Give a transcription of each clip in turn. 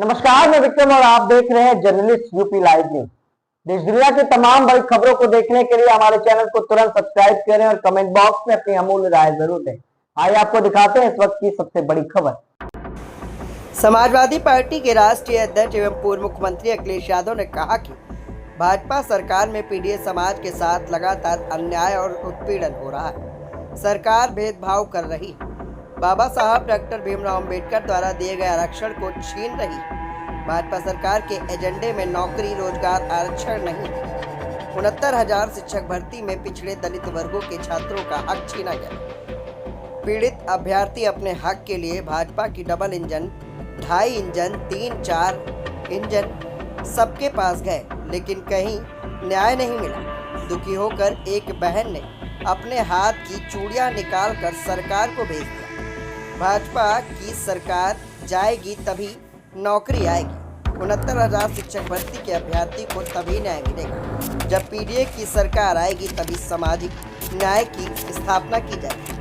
नमस्कार, मैं विक्रम और आप देख रहे हैं जर्नलिस्ट यूपी लाइव न्यूज। देश दुनिया की तमाम बड़ी खबरों को देखने के लिए हमारे चैनल को तुरंत सब्सक्राइब करें और कमेंट बॉक्स में अपनी अमूल्य राय जरूर दें। आइए आपको दिखाते हैं इस वक्त की सबसे बड़ी खबर। समाजवादी पार्टी के राष्ट्रीय अध्यक्ष एवं पूर्व मुख्यमंत्री अखिलेश यादव ने कहा कि भाजपा सरकार में पीड़ित समाज के साथ लगातार अन्याय और उत्पीड़न हो रहा है। सरकार भेदभाव कर रही है। बाबा साहब डॉक्टर भीमराव अंबेडकर द्वारा दिए गए आरक्षण को छीन रही है। भाजपा सरकार के एजेंडे में नौकरी, रोजगार, आरक्षण नहीं है। 69,000 शिक्षक भर्ती में पिछड़े दलित वर्गों के छात्रों का हक छीना गया। पीड़ित अभ्यर्थी अपने हक के लिए भाजपा की डबल इंजन, 2.5 इंजन, 3-4 इंजन सबके पास गए, लेकिन कहीं न्याय नहीं मिला। दुखी होकर एक बहन ने अपने हाथ की चूड़ियां निकालकर सरकार को भेज दिया। भाजपा की सरकार जाएगी तभी नौकरी आएगी। 69,000 शिक्षक भर्ती के अभ्यर्थी को तभी न्याय मिलेगा जब पीडीए की सरकार आएगी, तभी सामाजिक न्याय की स्थापना की जाएगी।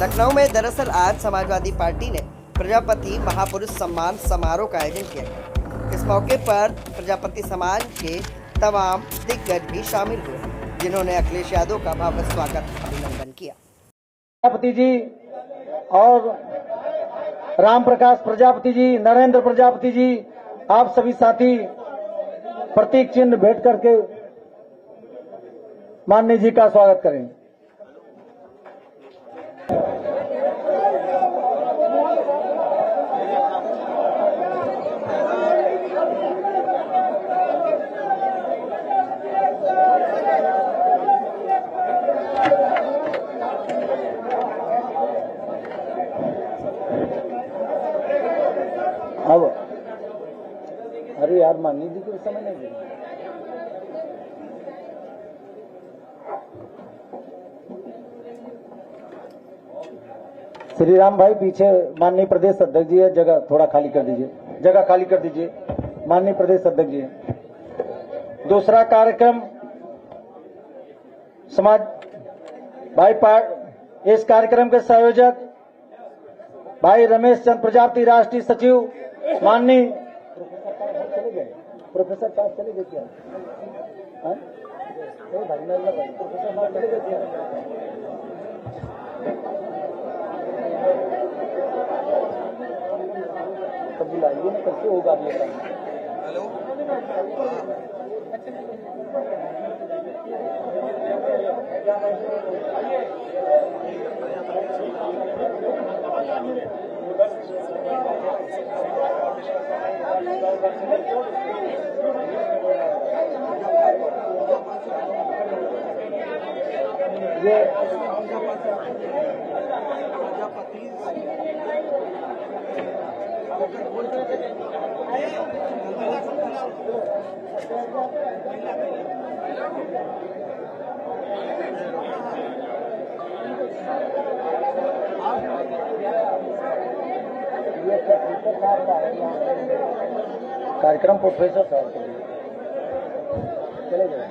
लखनऊ में दरअसल आज समाजवादी पार्टी ने प्रजापति महापुरुष सम्मान समारोह का आयोजन किया गया। इस मौके पर प्रजापति समाज के तमाम दिग्गज भी शामिल हुए, जिन्होंने अखिलेश यादव का भव्य स्वागत अभिनंदन किया। प्रजापति जी और राम प्रकाश प्रजापति जी, नरेंद्र प्रजापति जी, आप सभी साथी प्रतीक चिन्ह भेंट करके माननीय जी का स्वागत करें। अब अरे यार, माननीय जी को समय नहीं देना। श्री राम भाई पीछे माननीय प्रदेश अध्यक्ष जी है, जगह थोड़ा खाली कर दीजिए, जगह खाली कर दीजिए। माननीय प्रदेश अध्यक्ष जी है। दूसरा कार्यक्रम समाज भाई इस कार्यक्रम के संयोजक भाई रमेश चंद्र प्रजापति, राष्ट्रीय सचिव। माननीय प्रोफेसर साहब चले गए क्या? प्रोफेसर साहब चले गए क्या? तब बुलाइए ना, कैसे होगा ये काम? हेलो, ये कार्यक्रम प्रोफेसर साहब चले गए।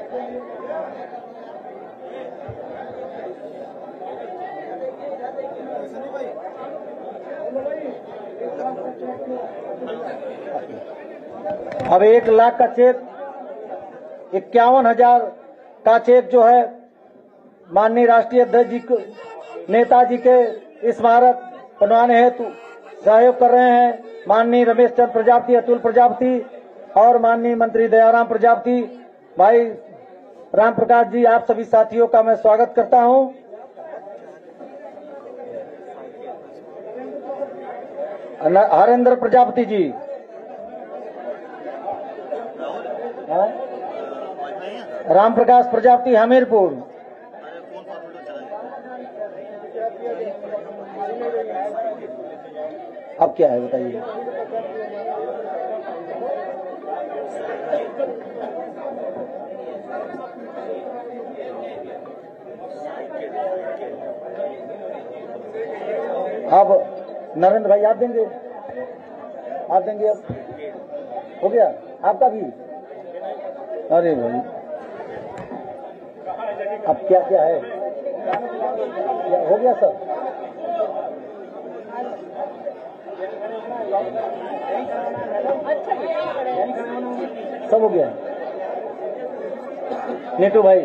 अब 1 लाख का चेक, 51,000 का चेक जो है माननीय राष्ट्रीय अध्यक्ष जी को, नेताजी के स्मारक बनवाने हेतु सहयोग कर रहे हैं माननीय रमेश चंद्र प्रजापति, अतुल प्रजापति और माननीय मंत्री दयाराम प्रजापति। भाई राम प्रकाश जी, आप सभी साथियों का मैं स्वागत करता हूं। हरेंद्र प्रजापति जी, राम प्रकाश प्रजापति, हमीरपुर। अब क्या है बताइए? अब नरेंद्र भाई आप देंगे? आप देंगे? अब हो गया आपका भी? अरे भाई, अब क्या क्या है? हो गया सर? सब हो गया। नीटू भाई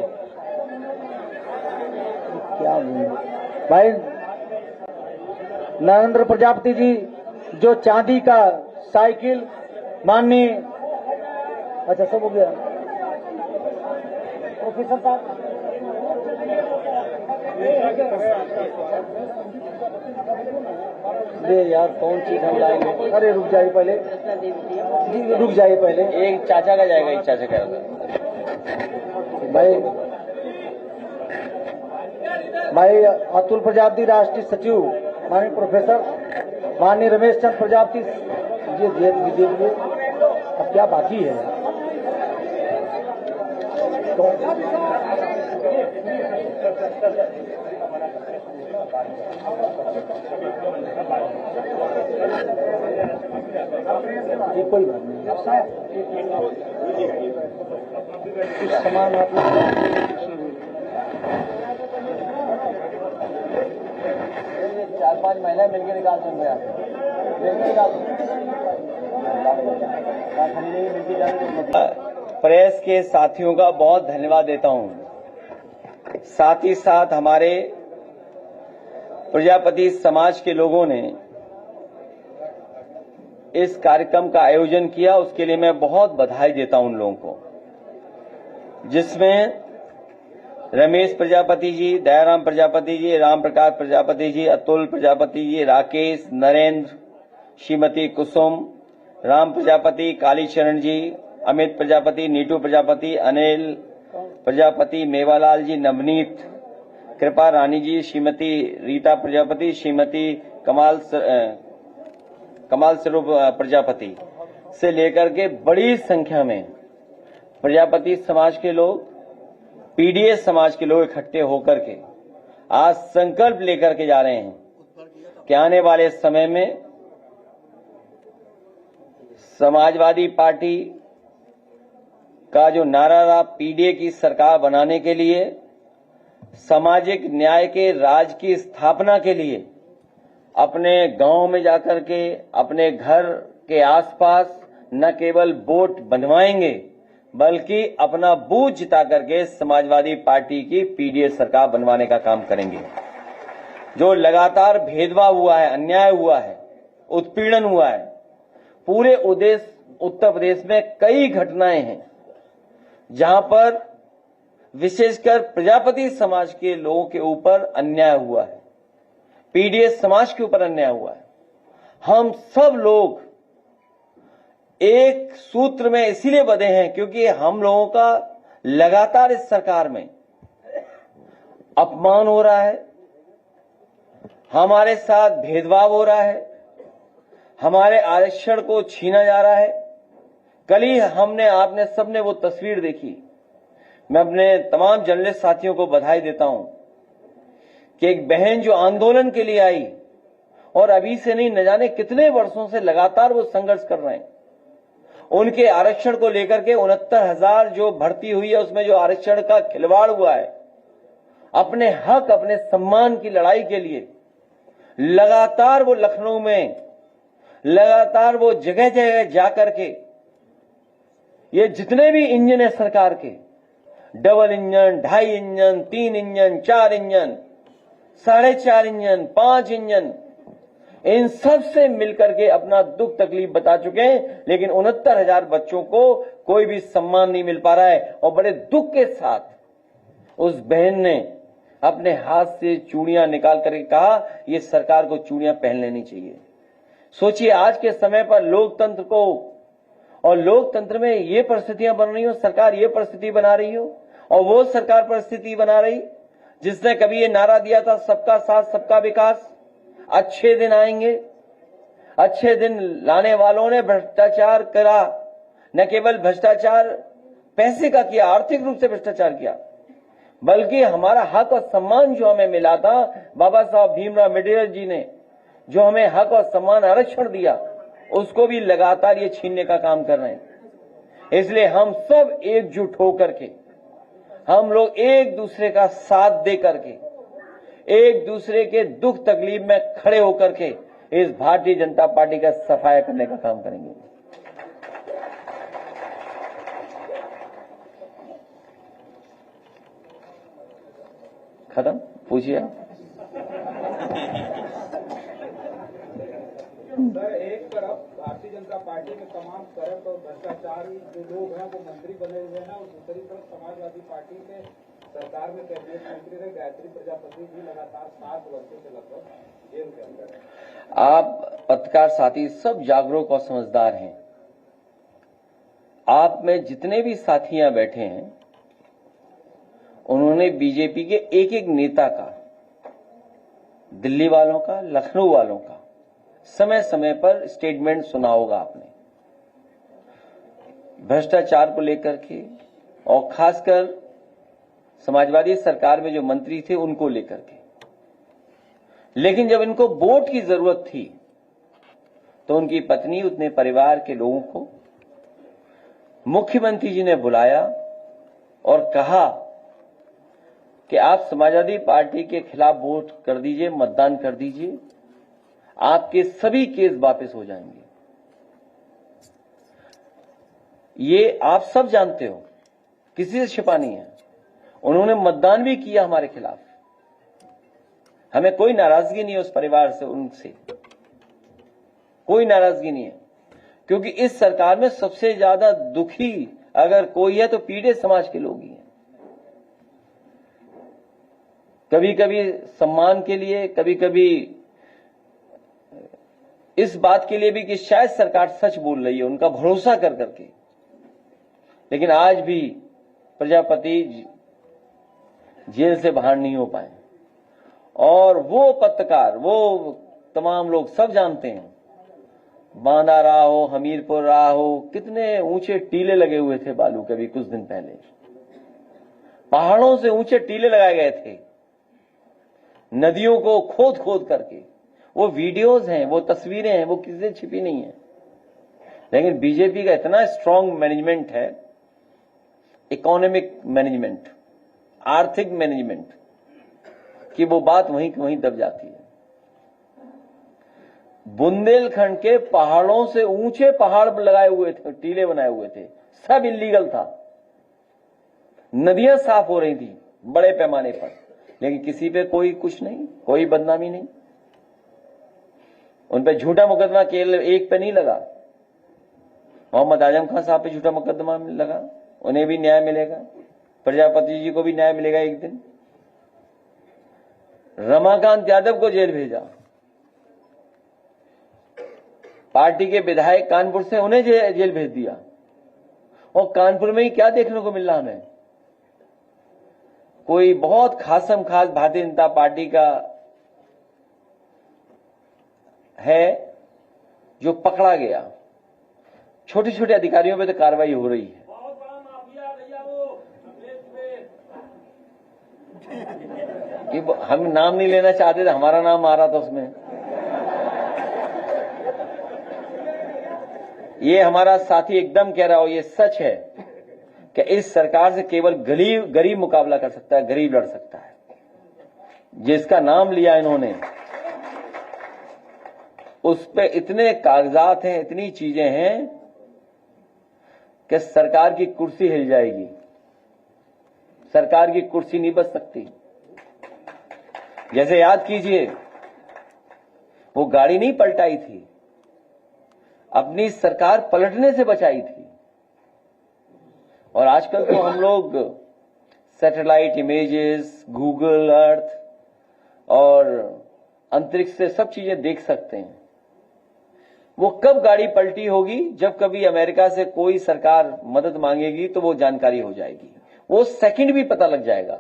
क्या भाई, नरेंद्र प्रजापति जी जो चांदी का साइकिल माननीय, अच्छा सब हो गया। प्रोफेसर साहब ये यार कौन चीज हम लाएंगे? अरे रुक जाइए पहले जी, रुक जाइए पहले। एक चाचा का जाएगा, एक चाचा का भाई अतुल प्रजापति राष्ट्रीय सचिव माननीय प्रोफेसर माननीय रमेश चंद्र प्रजापति ये दीजिए। अब क्या बाकी है? ये कोई बात नहीं, कुछ सामान आप 4-5 महीने मिलकर निकाल दूंगा, प्रेस के साथियों का बहुत धन्यवाद देता हूं। साथ ही साथ हमारे प्रजापति समाज के लोगों ने इस कार्यक्रम का आयोजन किया, उसके लिए मैं बहुत बधाई देता हूं उन लोगों को, जिसमें रमेश प्रजापति जी, दयाराम प्रजापति जी, राम प्रकाश प्रजापति जी, अतुल प्रजापति जी, राकेश, नरेंद्र, श्रीमती कुसुम, राम प्रजापति, कालीचरण जी, अमित प्रजापति, नीटू प्रजापति, अनिल प्रजापति, मेवालाल जी, नवनीत, कृपा रानी जी, श्रीमती रीता प्रजापति, श्रीमती कमाल स्वरूप प्रजापति से लेकर के बड़ी संख्या में प्रजापति समाज के लोग, पीडीएस समाज के लोग इकट्ठे होकर के आज संकल्प लेकर के जा रहे हैं कि आने वाले समय में समाजवादी पार्टी का जो नारा रहा, पीडीए की सरकार बनाने के लिए, सामाजिक न्याय के राज की स्थापना के लिए अपने गांव में जाकर के, अपने घर के आसपास न केवल वोट बनवाएंगे बल्कि अपना बूथ जिता करके समाजवादी पार्टी की पीडीए सरकार बनवाने का काम करेंगे। जो लगातार भेदभाव हुआ है, अन्याय हुआ है, उत्पीड़न हुआ है, पूरे उत्तर प्रदेश में कई घटनाएं हैं जहां पर विशेषकर प्रजापति समाज के लोगों के ऊपर अन्याय हुआ है, पीडीएस समाज के ऊपर अन्याय हुआ है। हम सब लोग एक सूत्र में इसीलिए बंधे हैं क्योंकि हम लोगों का लगातार इस सरकार में अपमान हो रहा है, हमारे साथ भेदभाव हो रहा है, हमारे आरक्षण को छीना जा रहा है। कल ही आपने सबने वो तस्वीर देखी। मैं अपने तमाम जर्नलिस्ट साथियों को बधाई देता हूं कि एक बहन जो आंदोलन के लिए आई और अभी से नहीं, न जाने कितने वर्षों से लगातार वो संघर्ष कर रहे हैं, उनके आरक्षण को लेकर के 69,000 जो भर्ती हुई है उसमें जो आरक्षण का खिलवाड़ हुआ है, अपने हक, अपने सम्मान की लड़ाई के लिए लगातार वो लखनऊ में, लगातार वो जगह जगह जाकर के ये जितने भी इंजन है सरकार के, double engine, 2.5 engine, 3 engine, 4 engine, 4.5 engine, 5 engine, इन सब से मिलकर के अपना दुख तकलीफ बता चुके हैं, लेकिन 69,000 बच्चों को कोई भी सम्मान नहीं मिल पा रहा है। और बड़े दुख के साथ उस बहन ने अपने हाथ से चूड़ियां निकाल करके कहा ये सरकार को चूड़ियां पहन लेनी चाहिए। सोचिए आज के समय पर लोकतंत्र को, और लोकतंत्र में ये परिस्थितियां बन रही हो, सरकार ये परिस्थिति बना रही हो, और वो सरकार परिस्थिति बना रही जिसने कभी ये नारा दिया था सबका साथ सबका विकास, अच्छे दिन आएंगे। अच्छे दिन लाने वालों ने भ्रष्टाचार करा, न केवल भ्रष्टाचार पैसे का किया, आर्थिक रूप से भ्रष्टाचार किया, बल्कि हमारा हक और सम्मान जो हमें मिला था, बाबा साहब भीमराव अम्बेडकर जी ने जो हमें हक और सम्मान आरक्षण दिया, उसको भी लगातार ये छीनने का काम कर रहे हैं। इसलिए हम सब एकजुट होकर के, हम लोग एक दूसरे का साथ दे करके, एक दूसरे के दुख तकलीफ में खड़े होकर के इस भारतीय जनता पार्टी का सफाया करने का काम करेंगे। खत्म, पूछिए आप। सर, एक तरफ भारतीय जनता पार्टी में तमाम करप्ट और भ्रष्टाचारी जो लोग हैं वो मंत्री बने हुए हैं, और दूसरी तरफ समाजवादी पार्टी के सरकार में कैबिनेट मंत्री रहे गायत्री प्रजापति जी लगातार 7 वर्षों से लगभग जेल के अंदर है। आप पत्रकार साथी सब जागरूक और समझदार हैं। आप में जितने भी साथियां बैठे हैं, उन्होंने बीजेपी के एक एक नेता का, दिल्ली वालों का, लखनऊ वालों का समय समय पर स्टेटमेंट सुना होगा आपने, भ्रष्टाचार को लेकर के, और खासकर समाजवादी सरकार में जो मंत्री थे उनको लेकर के। लेकिन जब इनको वोट की जरूरत थी तो उनकी पत्नी, उतने परिवार के लोगों को मुख्यमंत्री जी ने बुलाया और कहा कि आप समाजवादी पार्टी के खिलाफ वोट कर दीजिए, मतदान कर दीजिए, आपके सभी केस वापस हो जाएंगे। ये आप सब जानते हो, किसी से छिपा नहीं है। उन्होंने मतदान भी किया हमारे खिलाफ। हमें कोई नाराजगी नहीं है उस परिवार से, उनसे कोई नाराजगी नहीं है, क्योंकि इस सरकार में सबसे ज्यादा दुखी अगर कोई है तो पीड़ित समाज के लोग ही हैं। कभी कभी सम्मान के लिए, कभी कभी इस बात के लिए भी कि शायद सरकार सच बोल रही है, उनका भरोसा कर करके। लेकिन आज भी प्रजापति जेल से बाहर नहीं हो पाए, और वो पत्रकार, वो तमाम लोग सब जानते हैं, बांदा रहा हो, हमीरपुर रहा हो, कितने ऊंचे टीले लगे हुए थे बालू के। भी कुछ दिन पहले पहाड़ों से ऊंचे टीले लगाए गए थे, नदियों को खोद खोद करके। वो वीडियोस हैं, वो तस्वीरें हैं, वो किसी से छिपी नहीं है। लेकिन बीजेपी का इतना स्ट्रांग मैनेजमेंट है, इकोनॉमिक मैनेजमेंट, आर्थिक मैनेजमेंट, कि वो बात वहीं की वहीं दब जाती है। बुंदेलखंड के पहाड़ों से ऊंचे पहाड़ लगाए हुए थे, टीले बनाए हुए थे, सब इलीगल था। नदियां साफ हो रही थी बड़े पैमाने पर, लेकिन किसी पे कोई कुछ नहीं, कोई बदनामी नहीं। उन पे झूठा मुकदमा केवल एक पे नहीं लगा, मोहम्मद आजम खान साहब पे झूठा मुकदमा लगा, उन्हें भी न्याय मिलेगा, प्रजापति जी को भी न्याय मिलेगा एक दिन। रमाकांत यादव को जेल भेजा, पार्टी के विधायक कानपुर से, उन्हें जेल भेज दिया। और कानपुर में ही क्या देखने को मिल रहा हमें, कोई बहुत खासम खास भारतीय जनता पार्टी का है जो पकड़ा गया। छोटे छोटे अधिकारियों पे तो कार्रवाई हो रही है। कि हम नाम नहीं लेना चाहते थे, हमारा नाम आ रहा था उसमें। ये हमारा साथी एकदम कह रहा हो, ये सच है कि इस सरकार से केवल गरीब मुकाबला कर सकता है, गरीब लड़ सकता है। जिसका नाम लिया इन्होंने, उस पे इतने कागजात हैं, इतनी चीजें हैं कि सरकार की कुर्सी हिल जाएगी। सरकार की कुर्सी नहीं बच सकती। जैसे याद कीजिए, वो गाड़ी नहीं पलटाई थी, अपनी सरकार पलटने से बचाई थी। और आजकल तो हम लोग सैटेलाइट इमेजेस, गूगल अर्थ और अंतरिक्ष से सब चीजें देख सकते हैं। वो कब गाड़ी पलटी होगी, जब कभी अमेरिका से कोई सरकार मदद मांगेगी तो वो जानकारी हो जाएगी। वो सेकंड भी पता लग जाएगा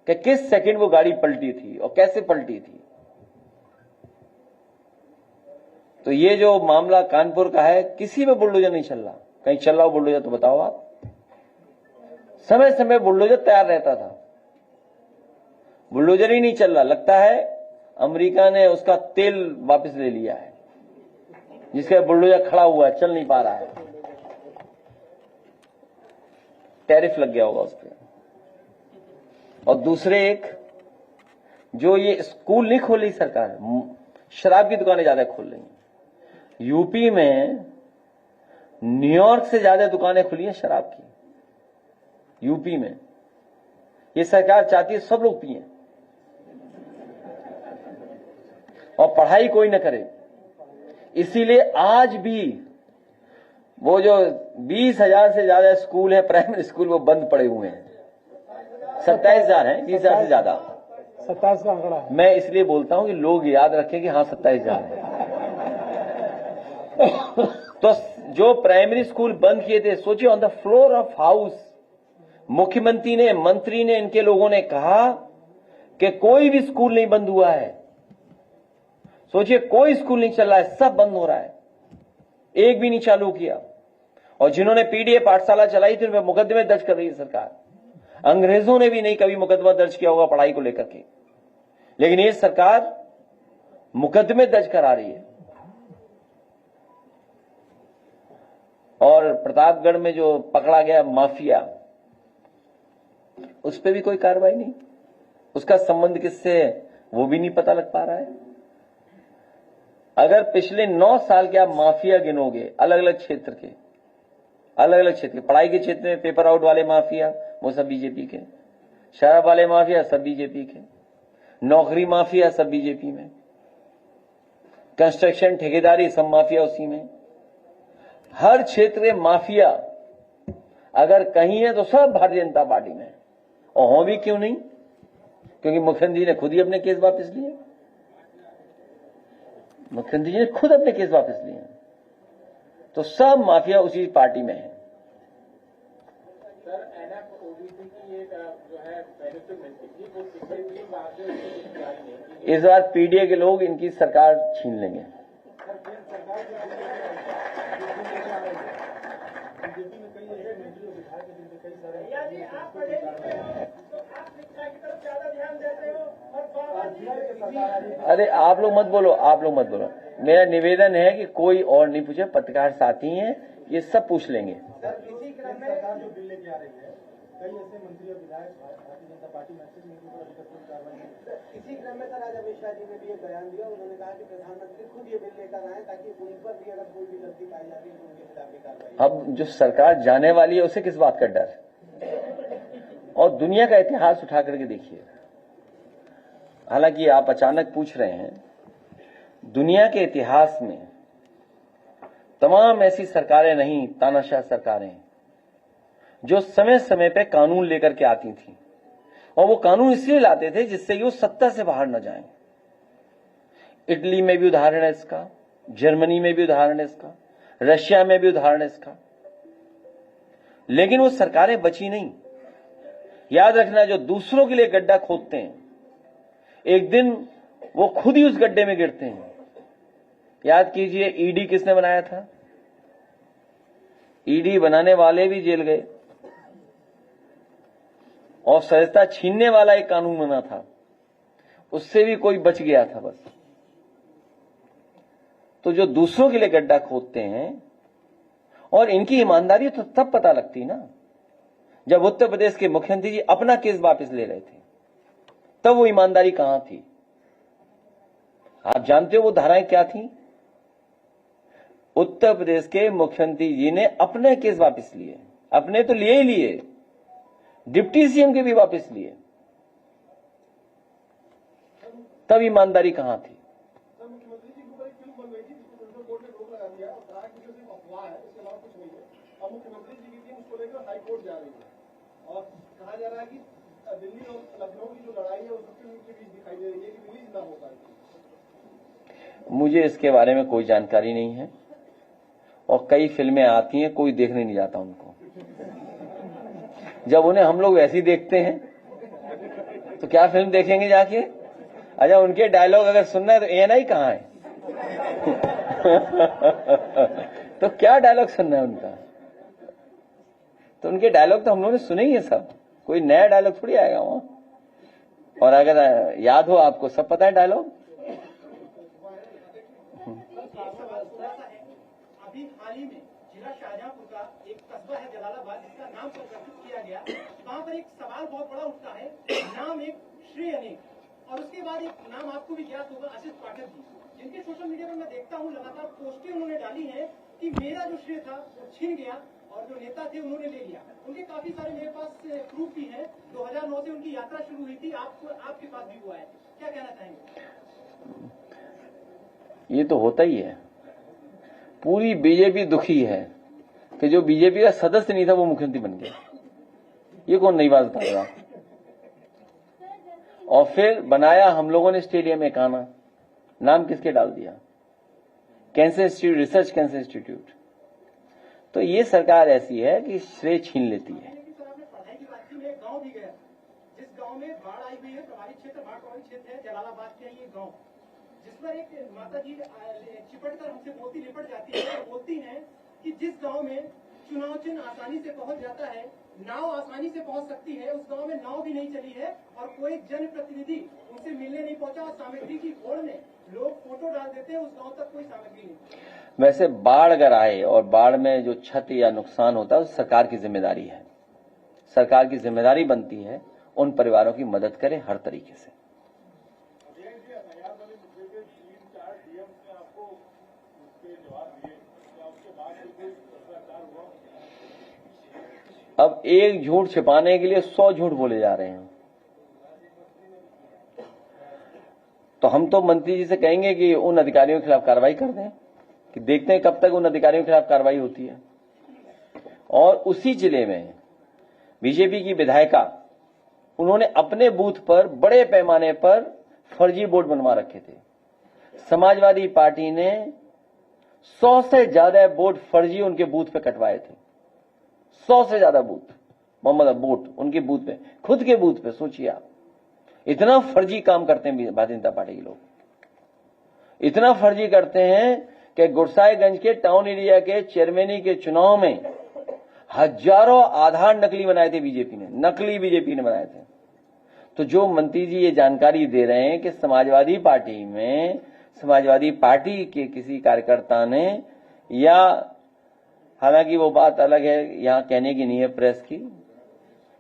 कि किस सेकंड वो गाड़ी पलटी थी और कैसे पलटी थी। तो ये जो मामला कानपुर का है, किसी में बुलडोजर नहीं चल रहा। कहीं चल रहा हो बुलडोजर तो बताओ आप। समय समय बुलडोजर तैयार रहता था, बुलडोजर ही नहीं चल रहा। लगता है अमेरिका ने उसका तेल वापस ले लिया है, जिसका बुलडोजर खड़ा हुआ है, चल नहीं पा रहा है। टैरिफ लग गया होगा उस पर। और दूसरे एक, जो ये स्कूल नहीं खोली सरकार, शराब की दुकानें ज्यादा खोल रही हैं। यूपी में न्यूयॉर्क से ज्यादा दुकानें खुली हैं शराब की। यूपी में ये सरकार चाहती है सब लोग पिएं और पढ़ाई कोई न करे। इसीलिए आज भी वो जो 20,000 से ज्यादा स्कूल है, प्राइमरी स्कूल, वो बंद पड़े हुए हैं। 27,000 हैं, 20,000 से ज्यादा। 27 का आंकड़ा है। मैं इसलिए बोलता हूं कि लोग याद रखें कि हाँ 27,000 है। तो जो प्राइमरी स्कूल बंद किए थे, सोचिए on the floor of house मुख्यमंत्री ने, मंत्री ने, इनके लोगों ने कहा कि कोई भी स्कूल नहीं बंद हुआ है। सोचिए कोई स्कूल नहीं चल रहा है, सब बंद हो रहा है, एक भी नहीं चालू किया। और जिन्होंने पीडीए पाठशाला चलाई थी उन पर मुकदमे दर्ज कर रही है सरकार। अंग्रेजों ने भी नहीं कभी मुकदमा दर्ज किया होगा पढ़ाई को लेकर के, लेकिन ये सरकार मुकदमे दर्ज करा रही है। और प्रतापगढ़ में जो पकड़ा गया माफिया, उस पर भी कोई कार्रवाई नहीं। उसका संबंध किससे वो भी नहीं पता लग पा रहा है। अगर पिछले 9 साल के आप माफिया गिनोगे, अलग अलग क्षेत्र के, पढ़ाई के क्षेत्र में पेपर आउट वाले माफिया वो सब बीजेपी के, शराब वाले माफिया सब बीजेपी के, नौकरी माफिया सब बीजेपी में, कंस्ट्रक्शन ठेकेदारी सब माफिया उसी में। हर क्षेत्र में माफिया अगर कहीं है तो सब भारतीय जनता पार्टी में। और हो भी क्यों नहीं? क्योंकि मुख्यमंत्री ने खुद ही अपने केस वापस लिए। मुख्यमंत्री जी ने खुद अपने केस वापस लिए। तो सब माफिया उसी पार्टी में है। सर, एनएफ-ओबीसी की एक जो है बेनिफिट मिलती थी, वो पिछले 3 बार से उसकी जारी नहीं की। इस बार पीडीए के लोग इनकी सरकार छीन लेंगे। अरे आप लोग मत बोलो। मेरा निवेदन है कि कोई और नहीं पूछे, पत्रकार साथी हैं, ये सब पूछ लेंगे। सरकार जो बिल लेके आ रही है, कई ऐसे मंत्री और विधायक भारतीय जनता पार्टी में से जिनके ऊपर अभी तक कोई कार्रवाई नहीं है। इसी क्रम में सर आज अमित शाह जी ने भी एक बयान दिया। उन्होंने कहा कि प्रधानमंत्री खुद ये बिल लेकर आए ताकि उन पर भी अगर कोई भी गलती पाई जाती है तो उनके खिलाफ भी कार्रवाई। अब जो सरकार जाने वाली है उसे किस बात का डर? और दुनिया का इतिहास उठा करके देखिए। हालांकि आप अचानक पूछ रहे हैं, दुनिया के इतिहास में तमाम ऐसी सरकारें नहीं, तानाशाह सरकारें, जो समय समय पे कानून लेकर के आती थी। और वो कानून इसलिए लाते थे जिससे कि वो सत्ता से बाहर न जाएं। इटली में भी उदाहरण है इसका, जर्मनी में भी उदाहरण है इसका, रशिया में भी उदाहरण है इसका। लेकिन वो सरकारें बची नहीं। याद रखना, जो दूसरों के लिए गड्ढा खोदते हैं, एक दिन वो खुद ही उस गड्ढे में गिरते हैं। याद कीजिए, ईडी किसने बनाया था? ईडी बनाने वाले भी जेल गए। और सदस्यता छीनने वाला एक कानून बना था, उससे भी कोई बच गया था बस। तो जो दूसरों के लिए गड्ढा खोदते हैं, और इनकी ईमानदारी तो तब पता लगती ना जब उत्तर प्रदेश के मुख्यमंत्री जी अपना केस वापस ले रहे थे, तब वो ईमानदारी कहां थी? आप जानते हो वो धाराएं क्या थी? उत्तर प्रदेश के मुख्यमंत्री जी ने अपने केस वापस लिए, अपने तो लिए ही लिए, डिप्टी सीएम के भी वापस लिए, तब ईमानदारी कहां थी? मुख्यमंत्री जी के ऊपर एक फिल्म बन गई थी जिसको सेंट्रल कोर्ट ने रोक लगा दिया और कहा कि जो सिर्फ अफवाह है, इसके अलावा कुछ नहीं है। अब मुख्यमंत्री जी की टीम उसको लेकर हाई कोर्ट जा रही है और कहा जा रहा है कि दिल्ली और लखनऊ की जो लड़ाई है वो सबके उनके बीच दिखाई दे रही है कि रिलीज ना हो पाए। मुझे इसके बारे में कोई जानकारी नहीं है। और कई फिल्में आती हैं, कोई देखने नहीं जाता उनको। जब उन्हें हम लोग ऐसी देखते हैं तो क्या फिल्म देखेंगे जाके? अच्छा, उनके डायलॉग अगर सुनना है तो एएनआई कहाँ है? तो क्या डायलॉग सुनना है उनका? तो उनके डायलॉग तो हम लोगों ने सुने ही है सब, कोई नया डायलॉग थोड़ी आएगा वहां। और अगर याद हो आपको, सब पता है डायलॉग। अभी हाल ही में जिला शाहजहांपुर का एक कस्बा है जलालाबाद, जिसका नाम परिवर्तित किया गया। वहाँ पर एक सवाल बहुत बड़ा उठता है, नाम एक श्री अनेक और उसके बाद एक नाम आपको भी ज्ञात होगा, आशीष पाठक जी, जिनके सोशल मीडिया पर मैं देखता हूँ लगातार पोस्टें उन्होंने डाली है कि मेरा जो श्रेय था वो छिन गया और जो नेता थे उन्होंने ले लिया। उनके काफी सारे मेरे पास प्रूफ भी है। 2009 से उनकी यात्रा शुरू हुई थी, आपके पास भी हुआ है, क्या कहना चाहेंगे? ये तो होता ही है। पूरी बीजेपी दुखी है कि जो बीजेपी का सदस्य नहीं था वो मुख्यमंत्री बन गया। ये कौन नई बात बता रहा? और फिर बनाया हम लोगों ने स्टेडियम में काना, नाम किसके डाल दिया? Cancer institute, research cancer institute. तो ये सरकार ऐसी है कि श्रेय छीन लेती है। सर, आपने पढ़ाई की बात की, मैं एक गाँव भी गया, जिस गाँव में बाढ़ आई हुई है, प्रभावित क्षेत्र, बाढ़ प्रभावित क्षेत्र है, जलालाबाद के ये गाँव, जिस पर एक माता जी चिपट कर हमसे मोती लिपट जाती है, बोलती हैं कि जिस गांव में चुनाव चिन्ह आसानी से पहुंच जाता है, नाव आसानी से पहुंच सकती है, उस गांव में नाव भी नहीं चली है और कोई जनप्रतिनिधि उनसे मिलने नहीं पहुंचा और सामग्री की होड़ में लोग फोटो डाल देते हैं, उस गांव तक कोई सामग्री नहीं। वैसे बाढ़ अगर आए और बाढ़ में जो क्षति या नुकसान होता है, सरकार की जिम्मेदारी है। सरकार की जिम्मेदारी बनती है उन परिवारों की मदद करे हर तरीके से। अब एक झूठ छिपाने के लिए 100 झूठ बोले जा रहे हैं। तो हम तो मंत्री जी से कहेंगे कि उन अधिकारियों के खिलाफ कार्रवाई कर दें, कि देखते हैं कब तक उन अधिकारियों के खिलाफ कार्रवाई होती है। और उसी जिले में बीजेपी की विधायिका, उन्होंने अपने बूथ पर बड़े पैमाने पर फर्जी बोर्ड बनवा रखे थे। समाजवादी पार्टी ने 100 से ज्यादा बोर्ड फर्जी उनके बूथ पे कटवाए थे। 100 से ज्यादा बूथ, मोहम्मद बोट उनके बूथ पे, खुद के बूथ पे। सोचिए आप, इतना फर्जी काम करते हैं भारतीय जनता पार्टी के लोग। इतना फर्जी करते हैं कि गुरसाईगंज के टाउन एरिया के चेयरमैनी के चुनाव में हजारों आधार नकली बनाए थे बीजेपी ने, नकली बीजेपी ने बनाए थे। तो जो मंत्री जी ये जानकारी दे रहे हैं कि समाजवादी पार्टी में, समाजवादी पार्टी के किसी कार्यकर्ता ने, या हालांकि वो बात अलग है, यहां कहने की नहीं है प्रेस की,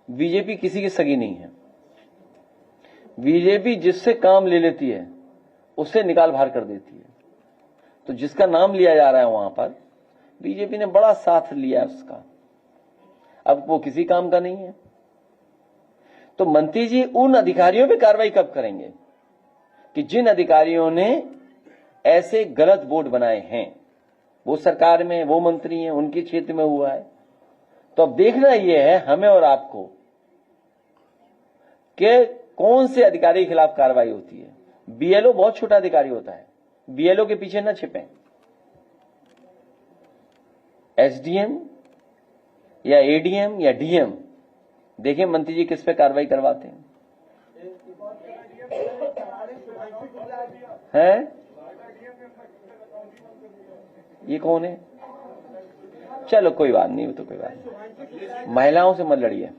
बीजेपी किसी की सगी नहीं है। बीजेपी जिससे काम ले लेती है उससे निकाल बाहर कर देती है। तो जिसका नाम लिया जा रहा है वहां पर बीजेपी ने बड़ा साथ लिया है उसका, अब वो किसी काम का नहीं है। तो मंत्री जी उन अधिकारियों पे कार्रवाई कब करेंगे कि जिन अधिकारियों ने ऐसे गलत बोर्ड बनाए हैं? वो सरकार में, वो मंत्री हैं, उनके क्षेत्र में हुआ है। तो अब देखना यह है हमें और आपको कि कौन से अधिकारी के खिलाफ कार्रवाई होती है। बीएलओ बहुत छोटा अधिकारी होता है, बीएलओ के पीछे न छिपें। एसडीएम या एडीएम या डीएम, देखें मंत्री जी किस पे कार्रवाई करवाते हैं। ये कौन है? चलो कोई बात नहीं, वो तो कोई बात नहीं, महिलाओं से मत लड़िए।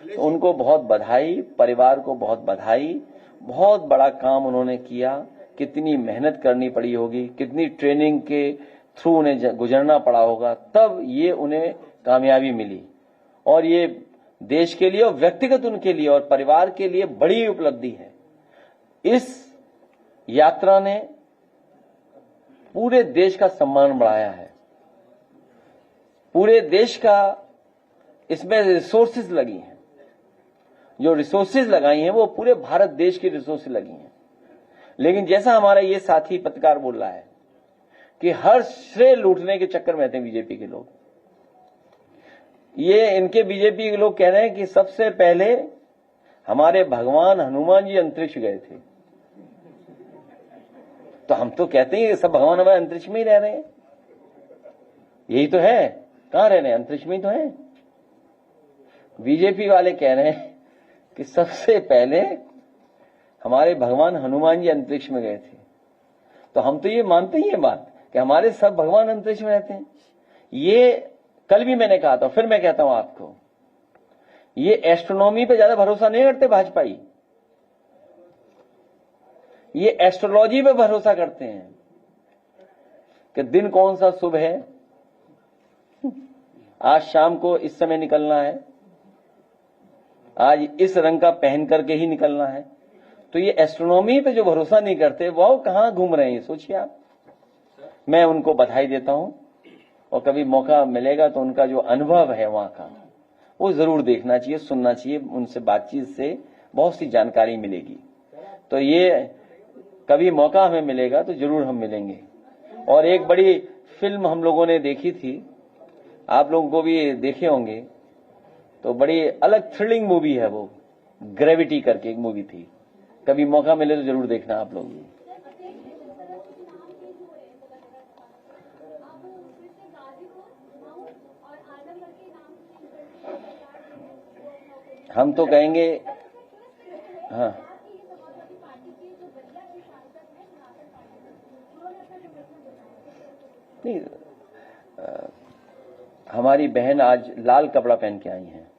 तो उनको बहुत बधाई, परिवार को बहुत बधाई। बहुत बड़ा काम उन्होंने किया, कितनी मेहनत करनी पड़ी होगी, कितनी ट्रेनिंग के थ्रू उन्हें गुजरना पड़ा होगा, तब ये उन्हें कामयाबी मिली। और ये देश के लिए और व्यक्तिगत उनके लिए और परिवार के लिए बड़ी उपलब्धि है। इस यात्रा ने पूरे देश का सम्मान बढ़ाया है। पूरे देश का इसमें रिसोर्सेज लगी हैं, जो रिसोर्सेज लगाई हैं वो पूरे भारत देश की रिसोर्सेज लगी हैं। लेकिन जैसा हमारा ये साथी पत्रकार बोल रहा है कि हर श्रेय लूटने के चक्कर में रहते हैं बीजेपी के लोग। ये इनके बीजेपी के लोग कह रहे हैं कि सबसे पहले हमारे भगवान हनुमान जी अंतरिक्ष गए थे। तो हम तो कहते हैं सब भगवान हमारे अंतरिक्ष में ही रह रहे हैं, यही तो है। कहां रह रहे हैं? अंतरिक्ष में ही तो है। बीजेपी वाले कह रहे हैं कि सबसे पहले हमारे भगवान हनुमान जी अंतरिक्ष में गए थे। तो हम तो ये मानते ही है बात कि हमारे सब भगवान अंतरिक्ष में रहते हैं। ये कल भी मैंने कहा था, फिर मैं कहता हूं आपको, ये एस्ट्रोनॉमी पे ज्यादा भरोसा नहीं करते भाजपाई, ये एस्ट्रोलॉजी पे भरोसा करते हैं कि दिन कौन सा शुभ है, आज शाम को इस समय निकलना है, आज इस रंग का पहन करके ही निकलना है। तो ये एस्ट्रोनॉमी पे जो भरोसा नहीं करते वो कहाँ घूम रहे हैं, सोचिए आप। मैं उनको बधाई देता हूं और कभी मौका मिलेगा तो उनका जो अनुभव है वहां का वो जरूर देखना चाहिए, सुनना चाहिए। उनसे बातचीत से बहुत सी जानकारी मिलेगी। तो ये कभी मौका हमें मिलेगा तो जरूर हम मिलेंगे। और एक बड़ी फिल्म हम लोगों ने देखी थी, आप लोगों को भी देखे होंगे, तो बड़ी अलग थ्रिलिंग मूवी है वो, ग्रेविटी करके एक मूवी थी। कभी मौका मिले तो जरूर देखना आप लोग भी। हम तो कहेंगे हाँ, नहीं, हमारी बहन आज लाल कपड़ा पहन के आई हैं।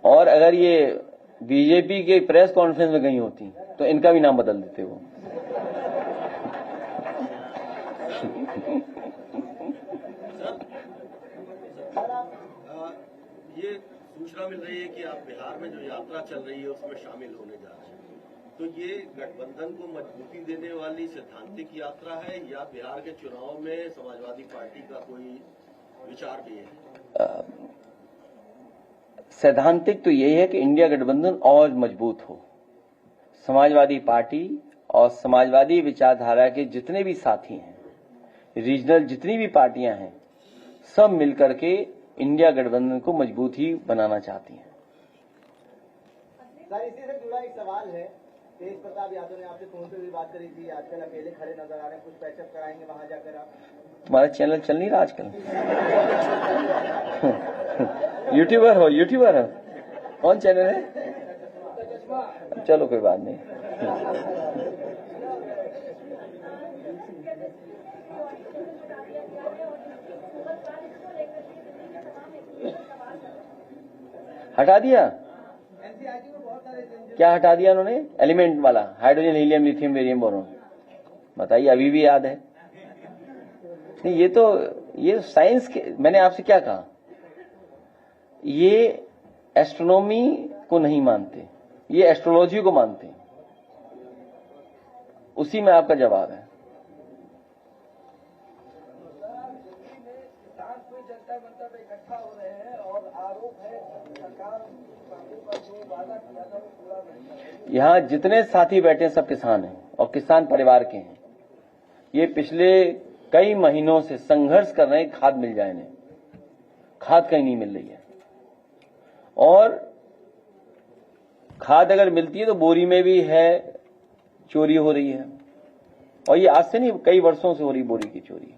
और अगर ये बीजेपी के प्रेस कॉन्फ्रेंस में गई होती तो इनका भी नाम बदल देते वो। ये सूचना मिल रही है कि आप बिहार में जो यात्रा चल रही है उसमें शामिल होने जा रहे हैं, तो ये गठबंधन को मजबूती देने वाली सैद्धांतिक यात्रा है या बिहार के चुनाव में समाजवादी पार्टी का कोई विचार भी है? सैद्धांतिक तो यही है कि इंडिया गठबंधन और मजबूत हो। समाजवादी पार्टी और समाजवादी विचारधारा के जितने भी साथी हैं, रीजनल जितनी भी पार्टियां हैं, सब मिलकर के इंडिया गठबंधन को मजबूत ही बनाना चाहती हैं। सर, इसी से जुड़ा एक सवाल है। तेज प्रताप यादव ने आपसे फोन पे भी बात करी थी, आजकल अकेले खड़े नजर आ रहे हैं, कुछ पैचअप कराएंगे वहां जाकर आप? तुम्हारा चैनल चल नहीं रहा आजकल? यूट्यूबर हो, यूट्यूबर हो? कौन चैनल है? चलो कोई बात नहीं। हटा दिया? क्या हटा दिया उन्होंने? एलिमेंट वाला, hydrogen, helium, lithium, barium, boron. बताइए, अभी भी याद है? नहीं, ये साइंस के, मैंने आपसे क्या कहा, ये एस्ट्रोनॉमी को नहीं मानते, ये एस्ट्रोलॉजी को मानते हैं। उसी में आपका जवाब है। यहां जितने साथी बैठे हैं सब किसान हैं और किसान परिवार के हैं। ये पिछले कई महीनों से संघर्ष कर रहे हैं, खाद मिल जाए इन्हें। खाद कहीं नहीं मिल रही है, और खाद अगर मिलती है तो बोरी में भी है, चोरी हो रही है। और ये आज से नहीं, कई वर्षों से हो रही बोरी की चोरी।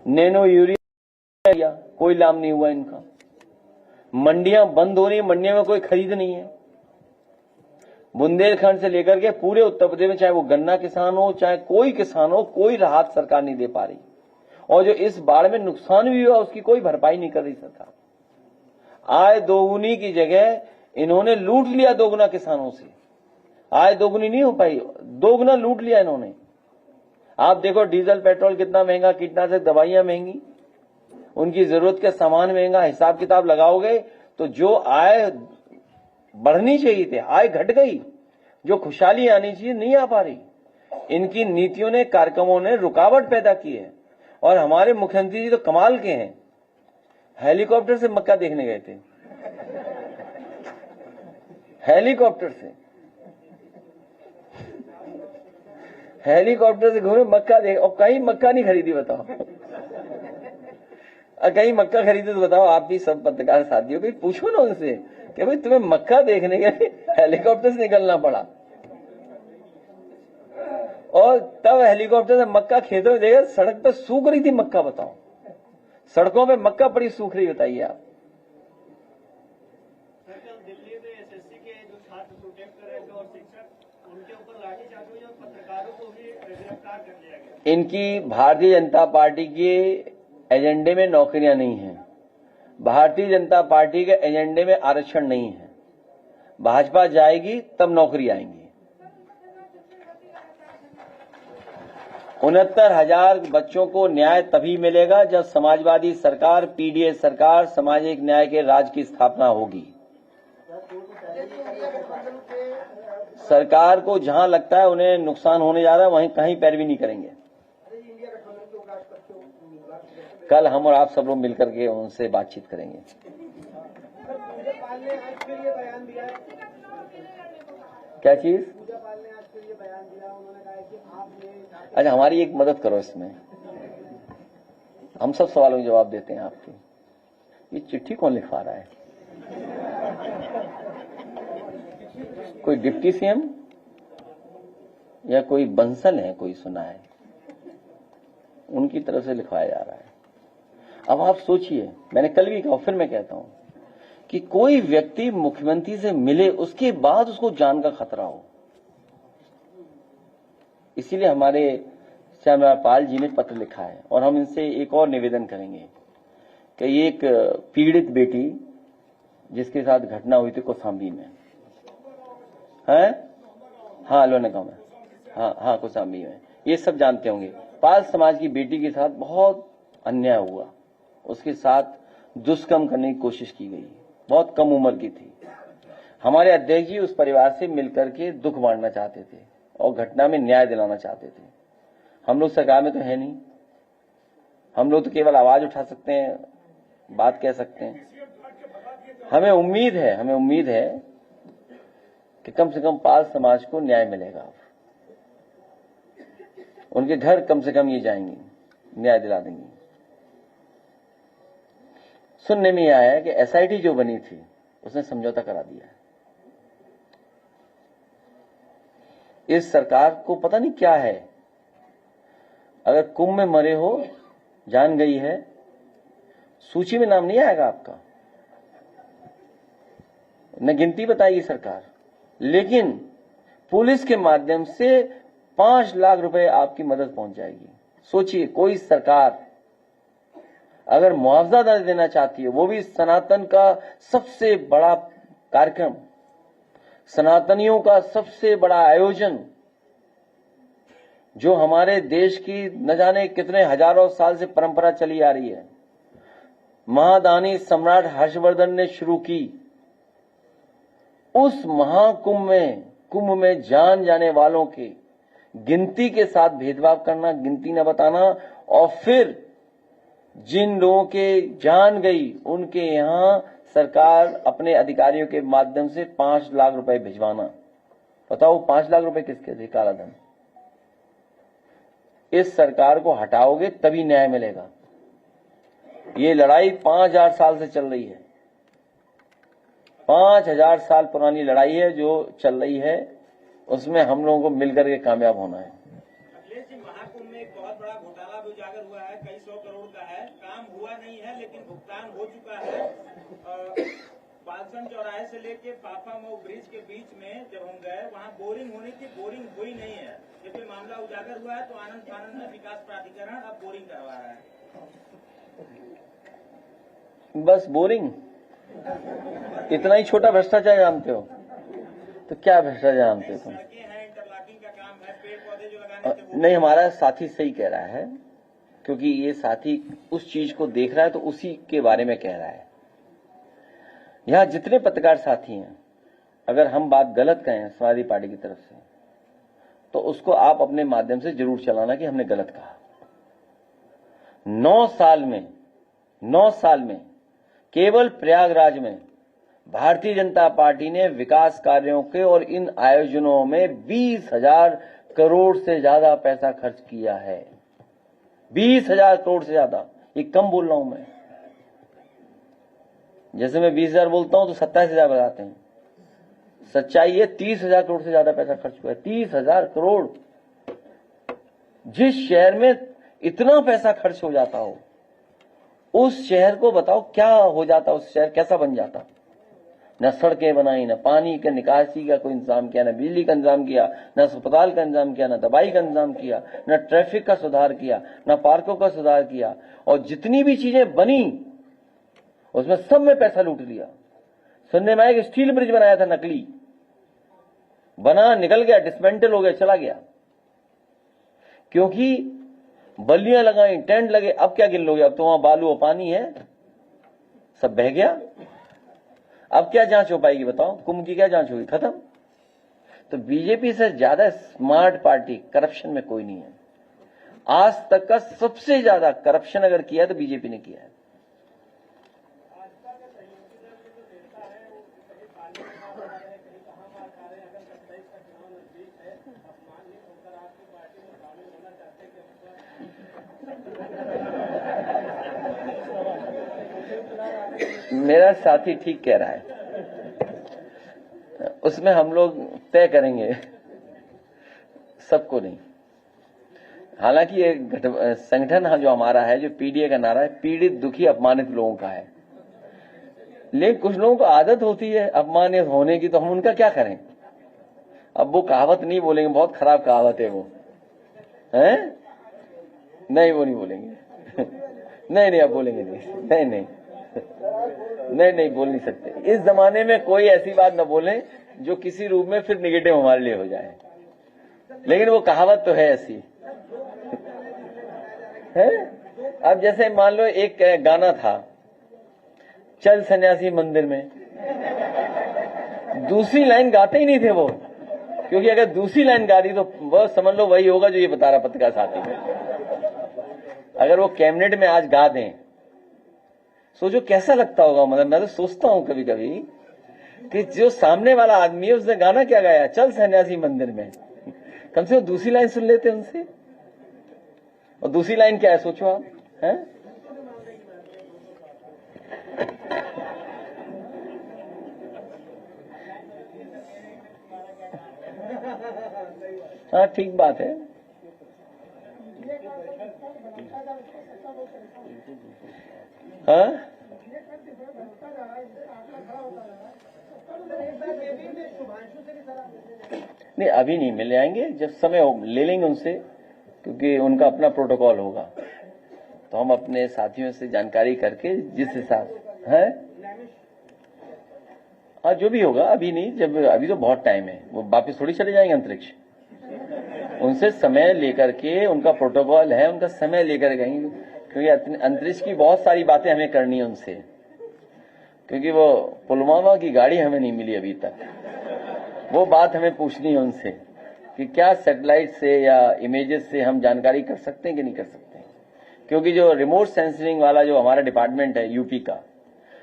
नैनो यूरिया कोई लाभ नहीं हुआ इनका। मंडियां बंद हो रही, मंडियों में कोई खरीद नहीं है। बुंदेलखंड से लेकर के पूरे उत्तर प्रदेश में, चाहे वो गन्ना किसान हो, चाहे कोई किसान हो, कोई राहत सरकार नहीं दे पा रही। और जो इस बाढ़ में नुकसान भी हुआ उसकी कोई भरपाई नहीं कर रही सरकार। आय दोगुनी की जगह इन्होंने लूट लिया दोगुना किसानों से। आय दोगुनी नहीं हो पाई, दोगुना लूट लिया इन्होंने। आप देखो डीजल पेट्रोल कितना महंगा, कीटनाशक दवाइयां महंगी, उनकी जरूरत का सामान महंगा। हिसाब किताब लगाओगे तो जो आय बढ़नी चाहिए थी, आय घट गई। जो खुशहाली आनी चाहिए नहीं आ पा रही। इनकी नीतियों ने, कार्यक्रमों ने रुकावट पैदा की है। और हमारे मुख्यमंत्री जी तो कमाल के हैं, हेलीकॉप्टर से मक्का देखने गए थे। हेलीकॉप्टर से घूमे, मक्का देख, और कहीं मक्का नहीं खरीदी, बताओ। कहीं मक्का खरीदे तो बताओ। आप भी सब पत्रकार साथियों को पूछो ना उनसे कि भाई तुम्हें मक्का देखने के लिए हेलीकॉप्टर से निकलना पड़ा, और तब हेलीकॉप्टर से मक्का खेतों में देखा, सड़क पर सूख रही थी मक्का। बताओ, सड़कों पे मक्का पड़ी सूख रही, बताइए आप। दिल्ली में एसएससी के जो छात्र प्रोटेस्ट कर रहे थे और शिक्षक, उनके ऊपर लाठीचार्ज हुई और पत्रकारों को भी गिरफ्तार कर लिया गया। इनकी भारतीय जनता पार्टी के एजेंडे में नौकरियां नहीं हैं। भारतीय जनता पार्टी के एजेंडे में आरक्षण नहीं है। भाजपा जाएगी तब नौकरी आएंगी। 69,000 बच्चों को न्याय तभी मिलेगा जब समाजवादी सरकार, पीडीए सरकार, सामाजिक न्याय के राज की स्थापना होगी। सरकार को जहां लगता है उन्हें नुकसान होने जा रहा है वहीं कहीं पैरवी नहीं करेंगे। कल हम और आप सब लोग मिलकर के उनसे बातचीत करेंगे। क्या चीज? अच्छा, हमारी एक मदद करो इसमें, हम सब सवालों के जवाब देते हैं आपके। ये चिट्ठी कौन लिखवा रहा है? कोई डिप्टी सीएम या कोई बंसल है, कोई सुना है, उनकी तरफ से लिखवाया जा रहा है। अब आप सोचिए, मैंने कल भी कहा, फिर मैं कहता हूं कि कोई व्यक्ति मुख्यमंत्री से मिले उसके बाद उसको जान का खतरा हो। इसीलिए हमारे श्यामलाल पाल जी ने पत्र लिखा है और हम इनसे एक और निवेदन करेंगे कि एक पीड़ित बेटी जिसके साथ घटना हुई थी कौशाम्बी में है, हाँ लोने गांव में, हाँ कौशाम्बी में, ये सब जानते होंगे। पाल समाज की बेटी के साथ बहुत अन्याय हुआ, उसके साथ दुष्कर्म करने की कोशिश की गई, बहुत कम उम्र की थी। हमारे अध्यक्ष जी उस परिवार से मिलकर के दुख बांटना चाहते थे और घटना में न्याय दिलाना चाहते थे। हम लोग सरकार में तो है नहीं, हम लोग तो केवल आवाज उठा सकते हैं, बात कह सकते हैं। हमें उम्मीद है कि कम से कम पाल समाज को न्याय मिलेगा। उनके घर कम से कम ये जाएंगी, न्याय दिला देंगी। सुनने में आया है कि एसआईटी जो बनी थी उसने समझौता करा दिया है। इस सरकार को पता नहीं क्या है, अगर कुंभ में मरे हो, जान गई है, सूची में नाम नहीं आएगा आपका, न गिनती बताएगी सरकार, लेकिन पुलिस के माध्यम से 5 लाख रुपए आपकी मदद पहुंच जाएगी। सोचिए, कोई सरकार अगर मुआवजा दर देना चाहती है, वो भी सनातन का सबसे बड़ा कार्यक्रम, सनातनियों का सबसे बड़ा आयोजन, जो हमारे देश की न जाने कितने हजारों साल से परंपरा चली आ रही है, महादानी सम्राट हर्षवर्धन ने शुरू की। उस कुंभ में जान जाने वालों के गिनती के साथ भेदभाव करना, गिनती न बताना, और फिर जिन लोगों के जान गई उनके यहां सरकार अपने अधिकारियों के माध्यम से 5 लाख रुपए भिजवाना। बताओ 5 लाख रुपए किसके थे? काला धन। इस सरकार को हटाओगे तभी न्याय मिलेगा। ये लड़ाई 5000 साल से चल रही है, 5000 साल पुरानी लड़ाई है जो चल रही है, उसमें हम लोगों को मिलकर के कामयाब होना है। महाकुंभ में एक बहुत बड़ा घोटाला भी उजागर हुआ है, कई 100 करोड़ का है, काम हुआ नहीं है लेकिन भुगतान हो चुका है। पालसन चौराहे से लेके फाफा मऊ ब्रिज के बीच में जब हम गए, वहाँ बोरिंग होने की, बोरिंग हुई नहीं है। जब ये मामला उजागर हुआ है तो आनंद फानंद में विकास प्राधिकरण अब बोरिंग करवा रहा है। बस बोरिंग, इतना ही छोटा भ्रष्टाचार जानते हो तो क्या भ्रष्टाचार जानते हो तुम? इंटरलॉकिंग का काम है, पेड़ पौधे जो लगाने थे। नहीं, हमारा साथी सही कह रहा है, क्योंकि ये साथी उस चीज को देख रहा है तो उसी के बारे में कह रहा है। यहां जितने पत्रकार साथी हैं, अगर हम बात गलत कहें समाजवादी पार्टी की तरफ से, तो उसको आप अपने माध्यम से जरूर चलाना कि हमने गलत कहा। 9 साल में केवल प्रयागराज में भारतीय जनता पार्टी ने विकास कार्यों के और इन आयोजनों में 20,000 करोड़ से ज्यादा पैसा खर्च किया है। 20,000 करोड़ से ज्यादा। ये कम बोल रहा हूं मैं, जैसे मैं 20,000 बोलता हूं तो 27,000 बताते हैं। सच्चाई है 30,000 करोड़ से ज्यादा पैसा खर्च हुआ है। 30,000 करोड़। जिस शहर में इतना पैसा खर्च हो जाता हो, उस शहर को बताओ क्या हो जाता, उस शहर कैसा बन जाता। न सड़कें बनाई, न पानी के निकासी का कोई इंतजाम किया, न बिजली का इंतजाम किया, न अस्पताल का इंतजाम किया, न दवाई का इंतजाम किया, न ट्रैफिक का सुधार किया, न पार्कों का सुधार किया, और जितनी भी चीजें बनी उसमें सब में पैसा लूट लिया। सुनने में आया कि स्टील ब्रिज बनाया था, नकली बना, निकल गया, डिसमेंटल हो गया, चला गया। क्योंकि बल्लियां लगाई, टेंट लगे, अब क्या गिन लोगे? अब तो वहां बालू और पानी है, सब बह गया। अब क्या जांच हो पाएगी बताओ? कुंभ की क्या जांच होगी? खत्म। तो बीजेपी से ज्यादा स्मार्ट पार्टी करप्शन में कोई नहीं है। आज तक का सबसे ज्यादा करप्शन अगर किया है तो बीजेपी ने किया है। मेरा साथी ठीक कह रहा है, उसमें हम लोग तय करेंगे, सबको नहीं। हालांकि ये संगठन जो हमारा है, जो पीडीए का नारा है, पीड़ित दुखी अपमानित लोगों का है, लेकिन कुछ लोगों को आदत होती है अपमानित होने की, तो हम उनका क्या करें? अब वो कहावत नहीं बोलेंगे, बहुत खराब कहावत है वो, है? नहीं, वो नहीं बोलेंगे। नहीं, आप बोलेंगे नहीं, नहीं, बोल नहीं सकते। इस जमाने में कोई ऐसी बात ना बोले जो किसी रूप में फिर निगेटिव हमारे लिए हो जाए, लेकिन वो कहावत तो है ऐसी, है? अब जैसे मान लो एक गाना था, चल सन्यासी मंदिर में, दूसरी लाइन गाते ही नहीं थे वो, क्योंकि अगर दूसरी लाइन गा दी तो वो समझ लो वही होगा जो ये बता रहा पत्रकार साथी में। अगर वो कैबिनेट में आज गा दें, सोचो कैसा लगता होगा। मतलब मैं तो सोचता हूं कभी कभी कि जो सामने वाला आदमी है उसने गाना क्या गाया, चल सन्यासी मंदिर में, कम से कम दूसरी लाइन सुन लेते उनसे। और दूसरी लाइन क्या है सोचो आप, हैं? हाँ, ठीक बात है। हाँ, नहीं अभी नहीं मिल जाएंगे, जब समय हो ले लेंगे उनसे, क्योंकि उनका अपना प्रोटोकॉल होगा। तो हम अपने साथियों से जानकारी करके जिस हिसाब है, हाँ जो भी होगा, अभी नहीं, जब अभी तो बहुत टाइम है, वो वापिस थोड़ी चले जाएंगे अंतरिक्ष। उनसे समय लेकर के, उनका प्रोटोकॉल है, उनका समय लेकर गएंगे, क्योंकि अंतरिक्ष की बहुत सारी बातें हमें करनी है उनसे, क्योंकि वो पुलवामा की गाड़ी हमें नहीं मिली अभी तक। वो बात हमें पूछनी है उनसे कि क्या सैटेलाइट से या इमेजेस से हम जानकारी कर सकते हैं कि नहीं कर सकते हैं, क्योंकि जो रिमोट सेंसिंग वाला जो हमारा डिपार्टमेंट है यूपी का,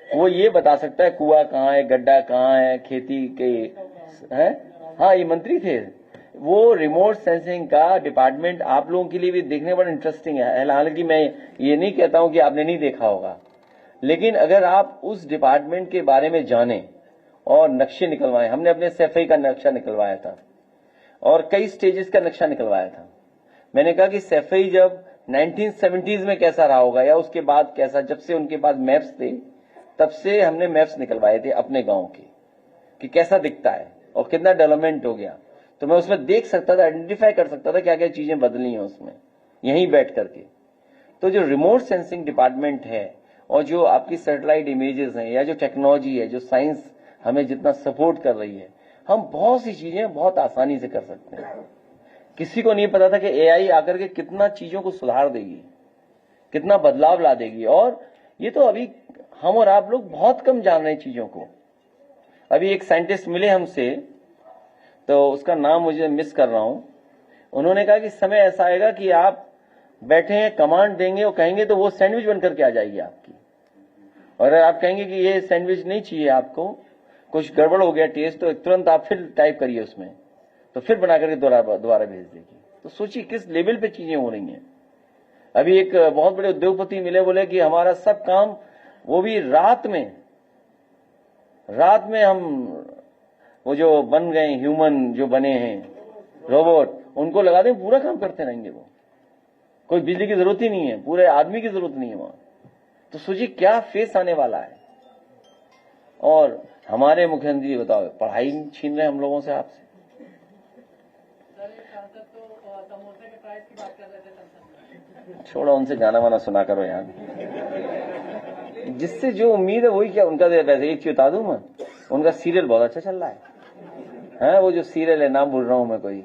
वो ये बता सकता है कुआं कहाँ है, गड्ढा कहाँ है, खेती के है। हाँ, ये मंत्री थे। वो रिमोट सेंसिंग का डिपार्टमेंट आप लोगों के लिए भी देखने बड़ा इंटरेस्टिंग है। हालांकि मैं ये नहीं कहता हूं कि आपने नहीं देखा होगा, लेकिन अगर आप उस डिपार्टमेंट के बारे में जाने और नक्शे निकलवाए, हमने अपने सैफई का नक्शा निकलवाया था और कई स्टेजेस का नक्शा निकलवाया था। मैंने कहा कि सैफई जब 1970s में कैसा रहा होगा या उसके बाद कैसा, जब से उनके पास मैप्स थे तब से हमने मैप्स निकलवाए थे अपने गांव के, कि कैसा दिखता है और कितना डेवलपमेंट हो गया। तो मैं उसमें देख सकता था, आइडेंटिफाई कर सकता था क्या क्या चीजें बदली हैं उसमें, यहीं बैठ करके। तो जो रिमोट सेंसिंग डिपार्टमेंट है और जो आपकी सैटेलाइट इमेजेस हैं या जो टेक्नोलॉजी है, जो साइंस हमें जितना सपोर्ट कर रही है, हम बहुत सी चीजें बहुत आसानी से कर सकते हैं। किसी को नहीं पता था कि एआई आकर के कितना चीजों को सुधार देगी, कितना बदलाव ला देगी। और ये तो अभी हम और आप लोग बहुत कम जान रहे हैं चीजों को। अभी एक साइंटिस्ट मिले हमसे, तो उसका नाम मुझे मिस कर रहा हूं। उन्होंने कहा कि समय ऐसा आएगा कि आप बैठे हैं, कमांड देंगे और कहेंगे तो वो सैंडविच बनकर के आ जाएगी आपकी, और अगर आप कहेंगे कि ये सैंडविच नहीं चाहिए आपको, कुछ गड़बड़ हो गया टेस्ट, तो तुरंत आप फिर टाइप करिए उसमें, तो फिर बना करके दोबारा भेज देगी। तो सोचिए किस लेवल पे चीजें हो रही हैं। अभी एक बहुत बड़े उद्योगपति मिले, बोले कि हमारा सब काम, वो भी रात में हम वो जो बन गए ह्यूमन, जो बने हैं रोबोट, उनको लगा दें, पूरा काम करते रहेंगे। वो कोई बिजली की जरूरत ही नहीं है, पूरे आदमी की जरूरत नहीं है वहां। तो सोचिए क्या फेस आने वाला है। और हमारे मुख्यमंत्री बताओ, पढ़ाई छीन रहे हम लोगों से, आपसे। छोड़ो, उनसे गाना वाना सुना करो यार, जिससे जो उम्मीद है वही। क्या उनका, वैसे एक चीज बता दूं मैं, उनका सीरियल बहुत अच्छा चल रहा है। वो जो सीरियल है, नाम भूल रहा हूं मैं, कोई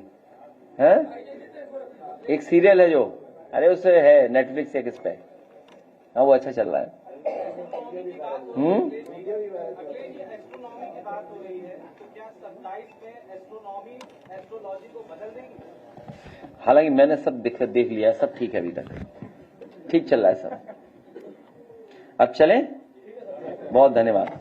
है एक सीरियल है जो, अरे उससे है नेटफ्लिक्स एक इस पे, हाँ वो अच्छा चल रहा है। एस्ट्रोनॉमी की बात हो रही है, तो क्या 27 में एस्ट्रोनॉमी एस्ट्रोलॉजी को बदल देंगे? हालांकि मैंने सब देख लिया है, सब ठीक है, अभी तक ठीक चल रहा है सब। अब चलें, बहुत धन्यवाद।